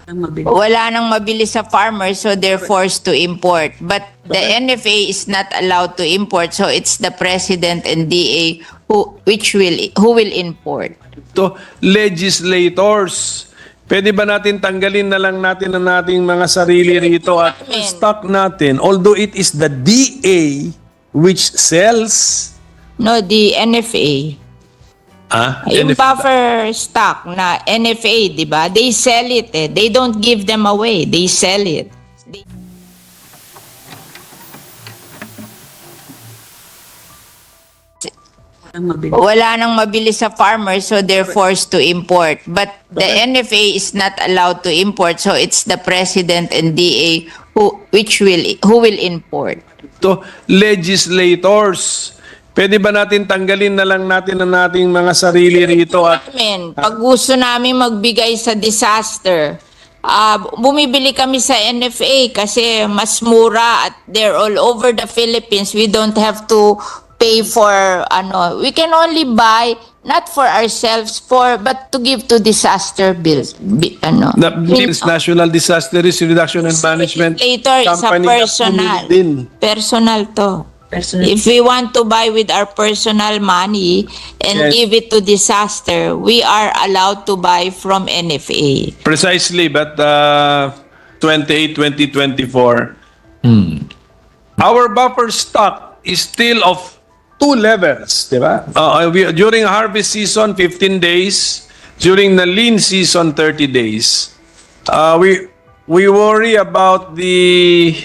Wala nang mabili sa farmers, so they're forced to import. But the NFA is not allowed to import, so it's the president and DA who will import. To legislators, pwede ba natin tanggalin na lang natin ang ating mga sarili rito at stock natin, although it is the DA which sells? No, the NFA. Yung buffer stock na NFA, di ba? They sell it eh. They don't give them away. They sell it. Wala nang mabili sa farmers, so they're forced to import. But the NFA is not allowed to import, so it's the president and DA who will import. To legislators, pwede ba natin tanggalin na lang natin ang ating mga sarili rito at pag gusto namin magbigay sa disaster, bumibili kami sa NFA kasi mas mura at they're all over the Philippines. We don't have to pay for we can only buy not for ourselves but to give to disaster bills. National Disaster Risk Reduction and Management Later, it's a personal to. If we want to buy with our personal money and give it to disaster, we are allowed to buy from NFA. Precisely, but 2024, our buffer stock is still of two levels, di ba? During harvest season, 15 days. During the lean season, 30 days. We worry about the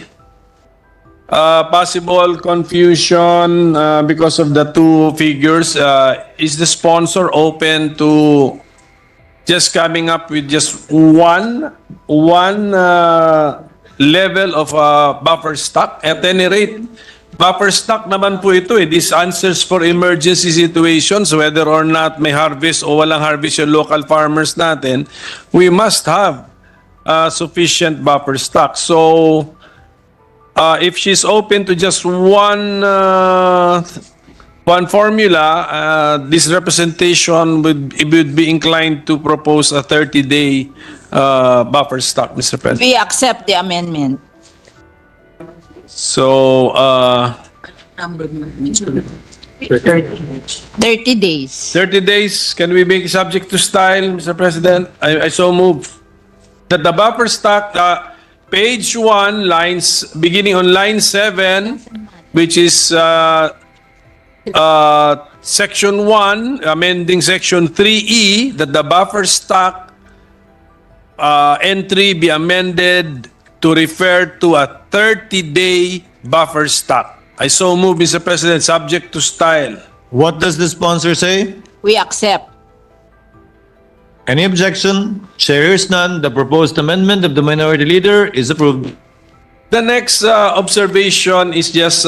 possible confusion because of the two figures. Is the sponsor open to just coming up with just one level of buffer stock? At any rate, buffer stock naman po ito eh. This answers for emergency situations, whether or not may harvest o walang harvest yung local farmers natin. We must have sufficient buffer stock. So if she's open to just one formula, this representation would be inclined to propose a 30-day buffer stock, Mr. President. We accept the amendment. So, 30 days. 30 days, can we make it subject to style, Mr. President? I so move that the buffer stock, page 1, beginning on line 7, which is section 1, amending section 3E, that the buffer stock entry be amended to refer to a 30-day buffer stock. I so move, Mr. President, subject to style. What does the sponsor say? We accept. Any objection? Chair hears none. The proposed amendment of the minority leader is approved. The next observation is just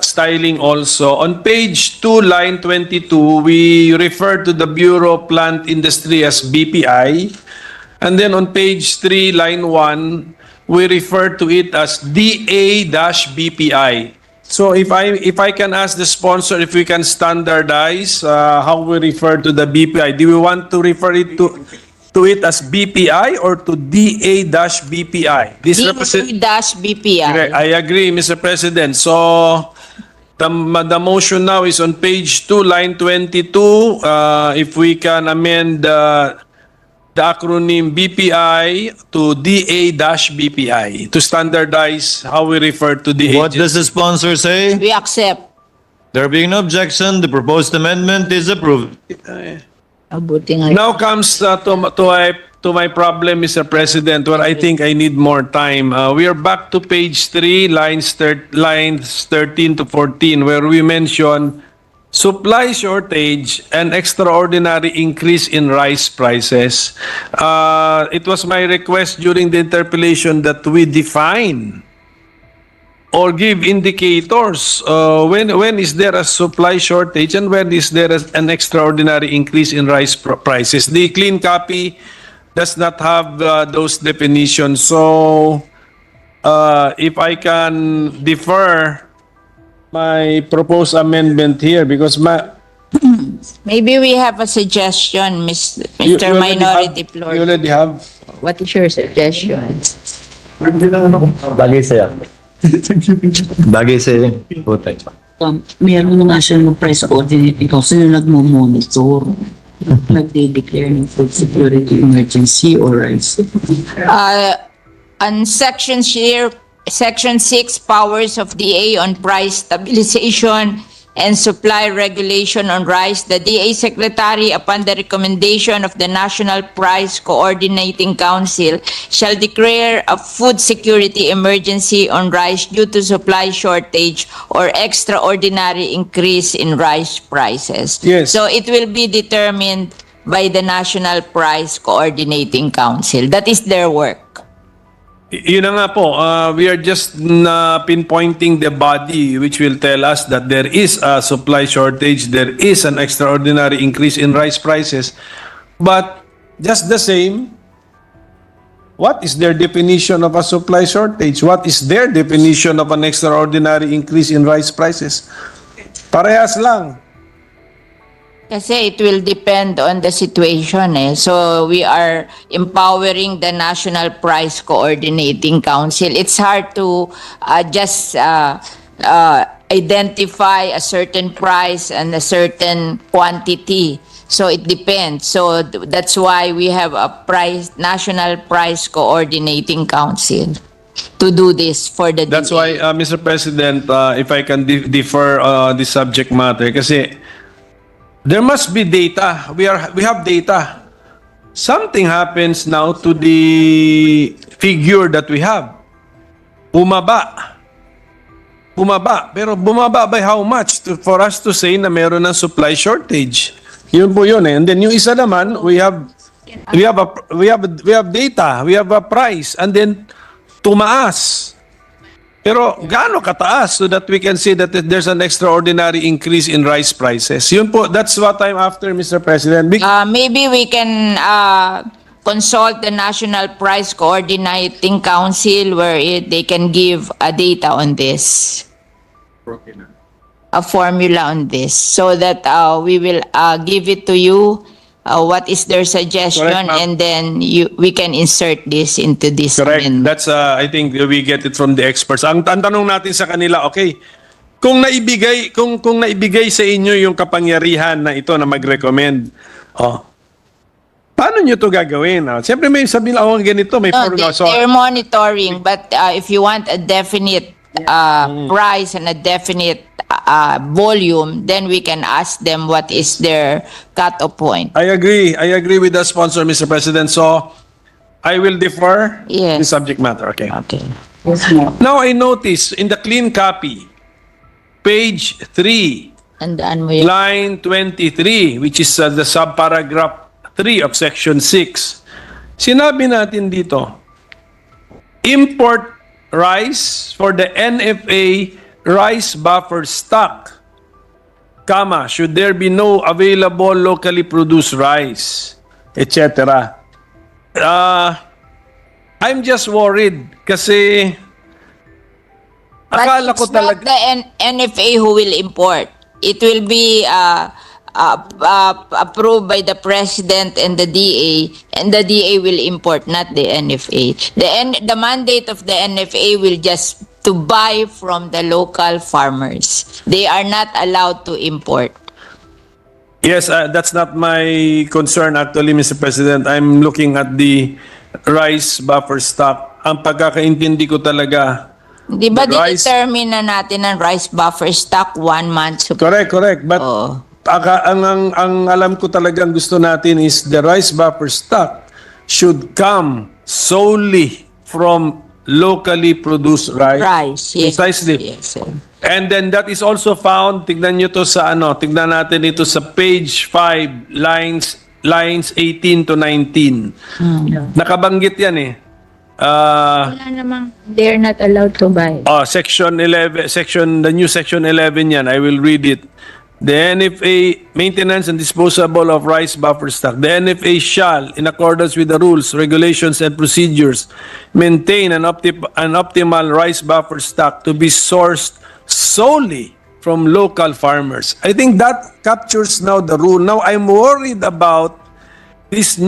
styling also. On page 2, line 22, we refer to the Bureau of Plant Industry as BPI. And then on page 3, line 1, we refer to it as DA-BPI. So if I can ask the sponsor if we can standardize how we refer to the BPI. Do we want to refer it to it as BPI or to DA-BPI? DA-BPI. I agree, Mr. President. So the motion now is on page 2, line 22. If we can amend the acronym BPI to DA-BPI to standardize how we refer to the What does the sponsor say? We accept. There being no objection, the proposed amendment is approved. Now comes to my problem, Mr. President, where I think I need more time. We are back to page 3, lines 13 to 14, where we mention supply shortage and extraordinary increase in rice prices. It was my request during the interpellation that we define or give indicators when is there a supply shortage and when is there an extraordinary increase in rice prices. The clean copy does not have those definitions. So if I can defer my proposed amendment here, because maybe we have a suggestion, Mr. Minority Floor. You already have? What is your suggestion? Bagay sa'yo. Bagay sa'yo. Putay. Meron nga siya ng price coordinating council na nagmo-monitor. Nagde-declare ng food security emergency or rise. On Section 6, powers of DA on price stabilization and supply regulation on rice, the DA Secretary, upon the recommendation of the National Price Coordinating Council, shall declare a food security emergency on rice due to supply shortage or extraordinary increase in rice prices. Yes. So it will be determined by the National Price Coordinating Council. That is their work. Yun na nga po, we are just pinpointing the body which will tell us that there is a supply shortage, there is an extraordinary increase in rice prices. But just the same, what is their definition of a supply shortage? What is their definition of an extraordinary increase in rice prices? Parehas lang. Kasi it will depend on the situation eh. So we are empowering the National Price Coordinating Council. It's hard to just identify a certain price and a certain quantity. So it depends. So that's why we have a National Price Coordinating Council to do this for the That's DA. why, Mr. President, if I can defer this subject matter, kasi there must be data. We have data. Something happens now to the figure that we have. Bumaba. Pero bumaba by how much for us to say na meron ng supply shortage? Yun po yun eh. And then yung isa naman, we have data, we have a price, and then tumaas. Pero gaano kataas so that we can say that there's an extraordinary increase in rice prices? Yun po, that's what I'm after, Mr. President. Maybe we can consult the National Price Coordinating Council where they can give a data on this, a formula on this, so that we will give it to you. What is their suggestion? Correct, ma'am. And then we can insert this into this Correct. amendment. That's, I think we get it from the experts. Ang tanong natin sa kanila, okay, kung naibigay sa inyo yung kapangyarihan na ito na mag-recommend, paano nyo to gagawin? Siyempre may sabihin lang, ganito, may No, formula. they're monitoring, but if you want a definite price and a definite volume, then we can ask them what is their cut-off point. I agree with the sponsor, Mr. President. So, I will defer Yes. the subject matter. Okay. Okay. Yes, ma'am. Now, I notice in the clean copy, page 3, Tandaan mo yun. line 23, which is the subparagraph 3 of section 6, sinabi natin dito, import rice for the NFA rice buffer stock, comma, should there be no available locally produced rice, etc. I'm just worried kasi akala ko But it's not talaga the NFA who will import. It will be approved by the President and the DA, and the DA will import, not the NFA. The mandate of the NFA will just to buy from the local farmers. They are not allowed to import. Yes, that's not my concern actually, Mr. President. I'm looking at the rice buffer stock. Ang pagkakaintindi ko talaga, Di ba the rice- determine na natin ang rice buffer stock 1 month supply? correct. But Oo. ang alam ko talagang gusto natin is the rice buffer stock should come solely from locally produced rice. Rice, yes. Precisely. Yes, sir. And then that is also found, tignan nyo to sa tignan natin ito sa page 5, lines 18 to 19. Nakabanggit yan eh. Wala namang, they're not allowed to buy. Section 11, the new section 11 yan, I will read it. The NFA, maintenance and disposal of rice buffer stock. The NFA shall, in accordance with the rules, regulations, and procedures, maintain an optimal rice buffer stock to be sourced solely from local farmers. I think that captures now the rule. Now, I'm worried about this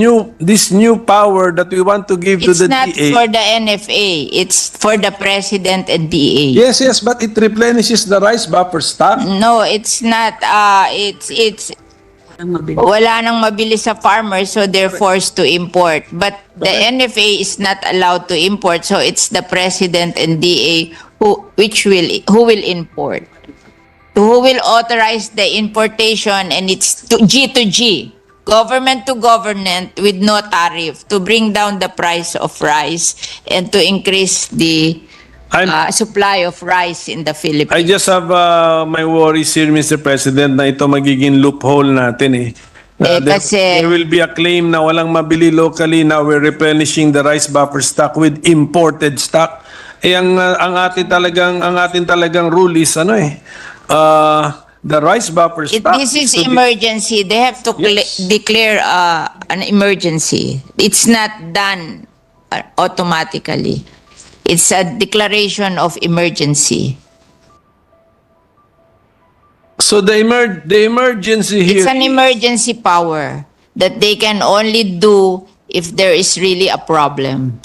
new power that we want to give to It's the not DA. for the NFA. It's for the President and DA. Yes, but it replenishes the rice buffer stock. No, it's not. It's Ang mabilis. wala nang mabili sa farmers, so they're forced to import. But the NFA is not allowed to import, so it's the President and DA who will import. Who will authorize the importation, and it's G to G, government to government with no tariff, to bring down the price of rice and to increase the supply of rice in the I Philippines. just have my worries here, Mr. President, na ito magiging loophole natin eh. There will be a claim na walang mabili locally, now we're replenishing the rice buffer stock with imported stock. Eh ang atin talagang rule is the rice buffer stock. This is to be- emergency. They have to Yes. declare an emergency. It's not done automatically. It's a declaration of emergency. So the emergency here. It's an emergency power that they can only do if there is really a problem.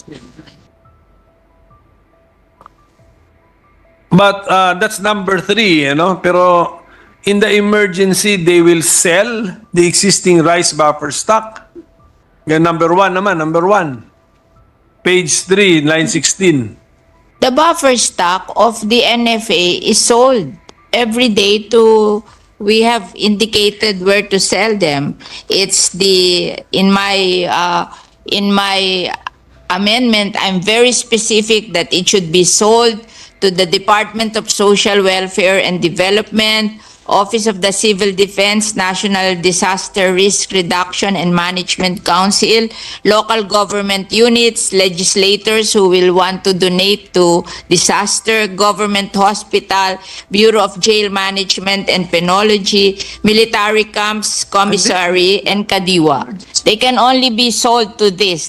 But that's number 3, Pero in the emergency, they will sell the existing rice buffer stock. Yan, number 1 naman, number 1. Page 3, line 16. The buffer stock of the NFA is sold every day we have indicated where to sell them. It's in my amendment, I'm very specific that it should be sold to the Department of Social Welfare and Development, Office of the Civil Defense, National Disaster Risk Reduction and Management Council, local government units, legislators who will want to donate to disaster, government hospital, Bureau of Jail Management and Penology, military camps, commissary, and Kadiwa. They can only be sold to this.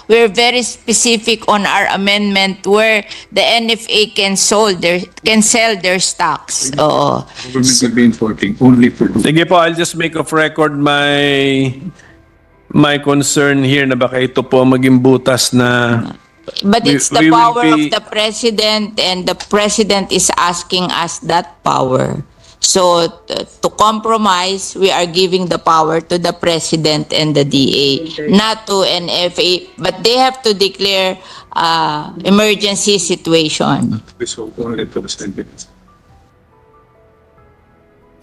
We're very specific on our amendment where the NFA can sell their stocks. Oo. Government will be importing only for Sige po, I'll just make of record my concern here na baka ito po maging butas na But it's the we will power of be- the president, and the president is asking us that power. So to compromise, we are giving the power to the president and the DA, not to NFA, but they have to declare emergency situation. only to the state.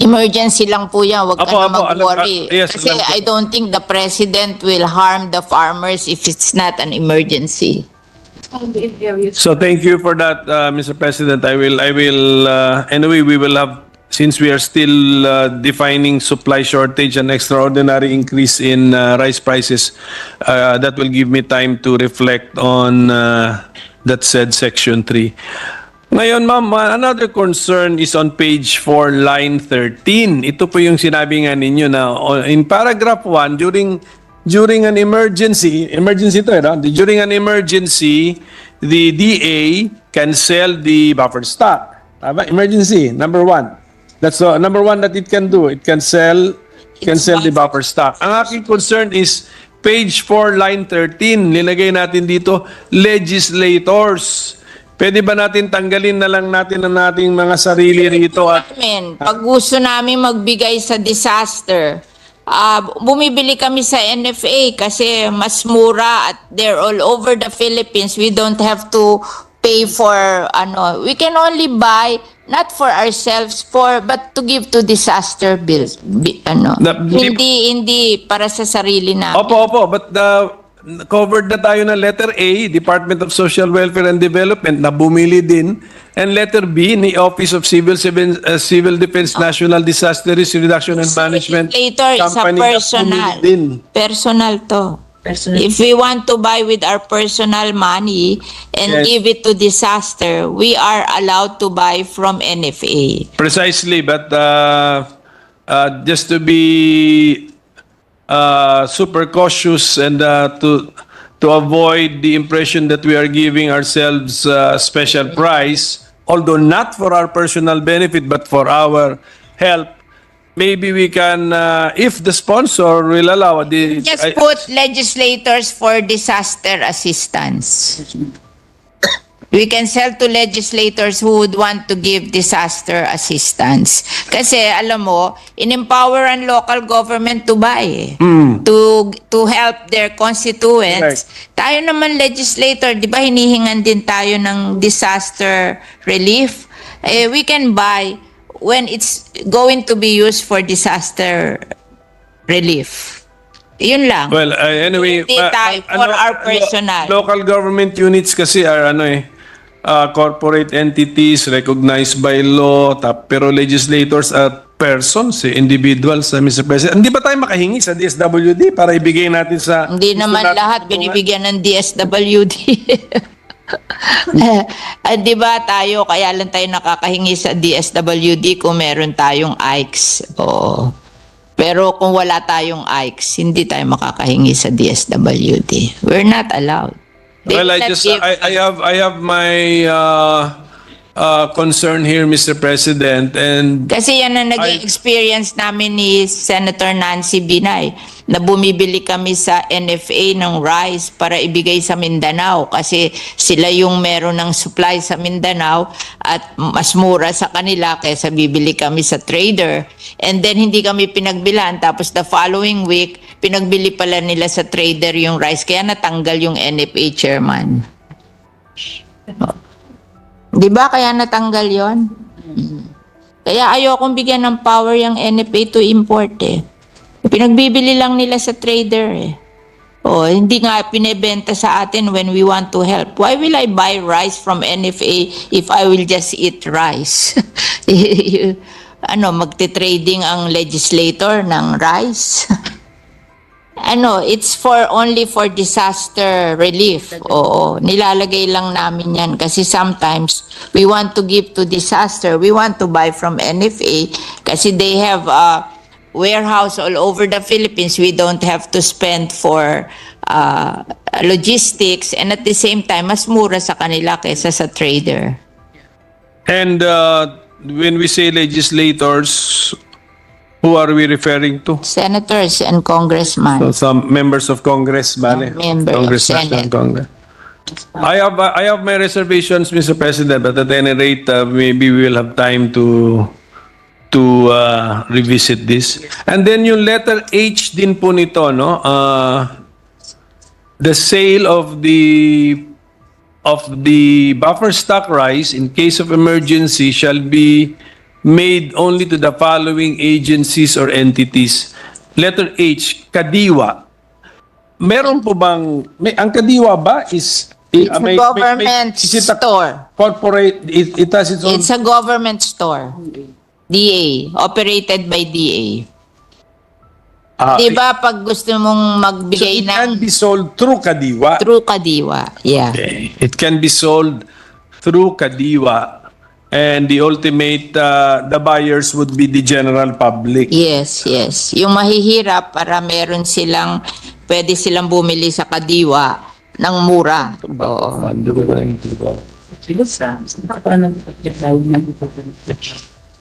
Emergency lang po yan, wag ka Apo, na mag-worry. yes, Kasi alam ko. I don't think the president will harm the farmers if it's not an emergency. So thank you for that, Mr. President. I will. Anyway, we will have, since we are still defining supply shortage and extraordinary increase in rice prices. That will give me time to reflect on that said section 3. Ngayon, ma'am, another concern is on page 4, line 13. Ito po yung sinabi nga ninyo na in paragraph 1, during an emergency to, during an emergency, the DA can sell the buffer stock. Tama? Emergency, number 1. That's the number 1 that it can do. It can sell the buffer stock. Ang aking concern is page 4, line 13. Nilagay natin dito, legislators. Pwede ba natin tanggalin na lang natin ang ating mga sarili rito at Pag gusto namin magbigay sa disaster, bumibili kami sa NFA kasi mas mura at they're all over the Philippines. We don't have to pay for we can only buy not for ourselves but to give to disaster bills. Hindi para sa sarili namin. Opo, but covered na tayo ng letter A, Department of Social Welfare and Development, na bumili din. And letter B, ni Office of Civil Defense, National Disaster Risk Reduction and Management Later, is a Company, na personal. bumili din. Personal to. Personal. If we want to buy with our personal money and Yes. give it to disaster, we are allowed to buy from NFA. Precisely, but just to be super cautious and to avoid the impression that we are giving ourselves a special price, although not for our personal benefit but for our help, maybe we can, if the sponsor will allow, Just put legislators for disaster assistance. We can sell to legislators who would want to give disaster assistance. Kasi alam mo, in-empower ang local government to buy to help their constituents. Tayo naman legislator, di ba hinihingan din tayo ng disaster relief? We can buy when it's going to be used for disaster relief. Yun lang. well, anyway, Hindi tayo for our personal. Local government units kasi are corporate entities recognized by law, pero legislators are persons, individuals, Mr. President. Hindi ba tayo makahingi sa DSWD para ibigay natin sa... Hindi naman lahat binibigyan ng DSWD. Di ba tayo, kaya lang tayo nakakahingi sa DSWD kung meron tayong IKES. Oo. Pero kung wala tayong IKES, hindi tayo makakahingi sa DSWD. We're not allowed. They Well, will not give- I have my concern here, Mr. President, and Kasi yan ang naging experience namin ni Senator Nancy Binay na bumibili kami sa NFA ng rice para ibigay sa Mindanao kasi sila yung meron ng supply sa Mindanao at mas mura sa kanila kaysa bibili kami sa trader. And then hindi kami pinagbilan tapos the following week pinagbili pala nila sa trader yung rice kaya natanggal yung NFA chairman. Di ba kaya natanggal yon? Kaya ayokong bigyan ng power yung NFA to import eh. Pinagbibili lang nila sa trader eh. Oh, hindi nga pinebenta sa atin when we want to help. Why will I buy rice from NFA if I will just eat rice? Magte-trading ang legislator ng rice? It's only for disaster relief. Oo, nilalagay lang namin yan kasi sometimes we want to give to disaster. We want to buy from NFA kasi they have a warehouse all over the Philippines. We don't have to spend for logistics and at the same time, mas mura sa kanila kaysa sa trader. and when we say legislators, who are we referring to? Senators and congressmen. So some members of Congress, bale. Member of Congressmen Senate. and Congress. I have my reservations, Mr. President, but at any rate, maybe we will have time to revisit this. And then yung letter H din po nito, no? The sale of the buffer stock rice in case of emergency shall be made only to the following agencies or entities. Letter H, Kadiwa. Meron po bang ang Kadiwa ba is It's a government is it a store. corporate, it has its own... It's a government store. DA. Operated by DA. Di ba pag gusto mong So magbigay it can ng be sold through Kadiwa. through Kadiwa. Yeah. Okay. It can be sold through Kadiwa, and the ultimate, the buyers would be the general public. Yes, yes. Yung mahihirap para pwede silang bumili sa Kadiwa ng mura. Oo.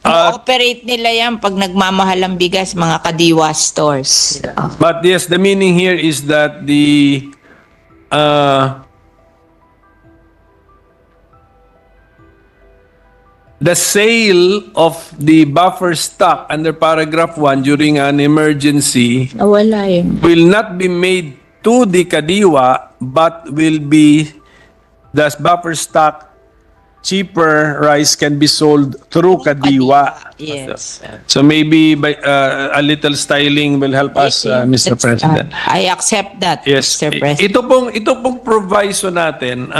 Operate nila yan pag nagmamahal ang bigas, mga Kadiwa stores. But yes, the meaning here is that the sale of the buffer stock under paragraph 1 during an emergency Wala yun. will not be made to the Kadiwa, but will be the buffer stock cheaper rice can be sold through Kadiwa. Yes. So maybe by a little styling will help us, Mr. President. I accept that, Yes. Mr. President. Ito pong proviso natin,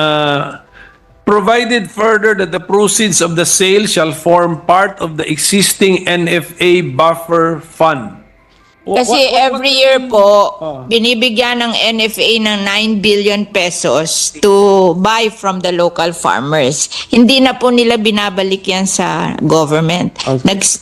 provided further that the proceeds of the sale shall form part of the existing NFA buffer fund. Kasi every year po, binibigyan ng NFA ng 9 billion pesos to buy from the local farmers. Hindi na po nila binabalik yan sa government.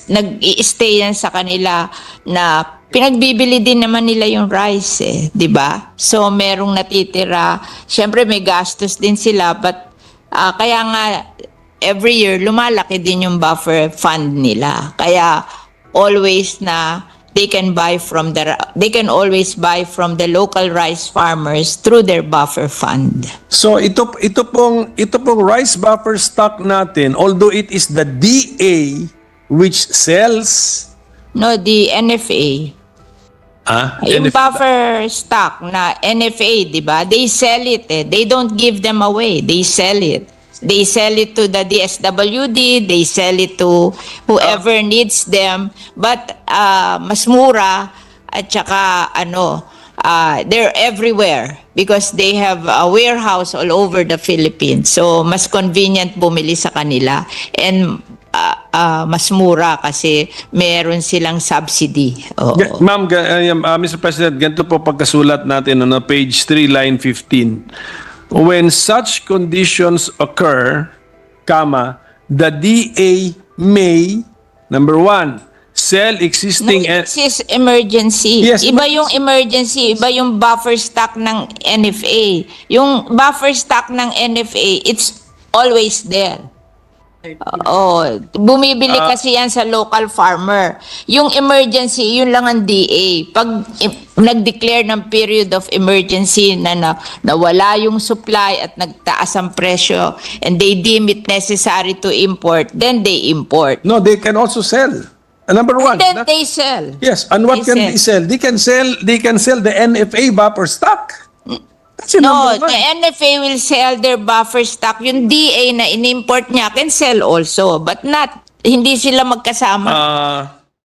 Nag-i-stay yan sa kanila na pinagbibili din naman nila yung rice eh, di ba? So merong natitira. Siyempre may gastos din sila, but kaya nga every year lumalaki din yung buffer fund nila. Kaya always na they can always buy from the local rice farmers through their buffer fund. So ito pong rice buffer stock natin, although it is the DA which sells No, the NFA. Yung buffer stock na NFA, di ba? They sell it eh. They don't give them away. They sell it. They sell it to the DSWD. They sell it to whoever needs them. But mas mura at saka they're everywhere because they have a warehouse all over the Philippines. So mas convenient bumili sa kanila. And mas mura kasi meron silang subsidy. Oo. Ma'am, Mr. President, ganito po pagkasulat natin on page 3, line 15. When such conditions occur, the DA may, number 1, sell existing... This is emergency. Yes, Iba yung emergency, iba yung buffer stock ng NFA. Yung buffer stock ng NFA, it's always there. Bumibili kasi yan sa local farmer. Yung emergency, yun lang ang DA. Pag nag-declare ng period of emergency na nawala yung supply at nagtaas ang presyo and they deem it necessary to import, then they import. No, they can also sell. Number 1. And then they sell. Yes, and what can they sell? They can sell the NFA buffer stock. That's your No, number 1. the NFA will sell their buffer stock. Yung DA na in-import niya can sell also, but hindi sila magkasama.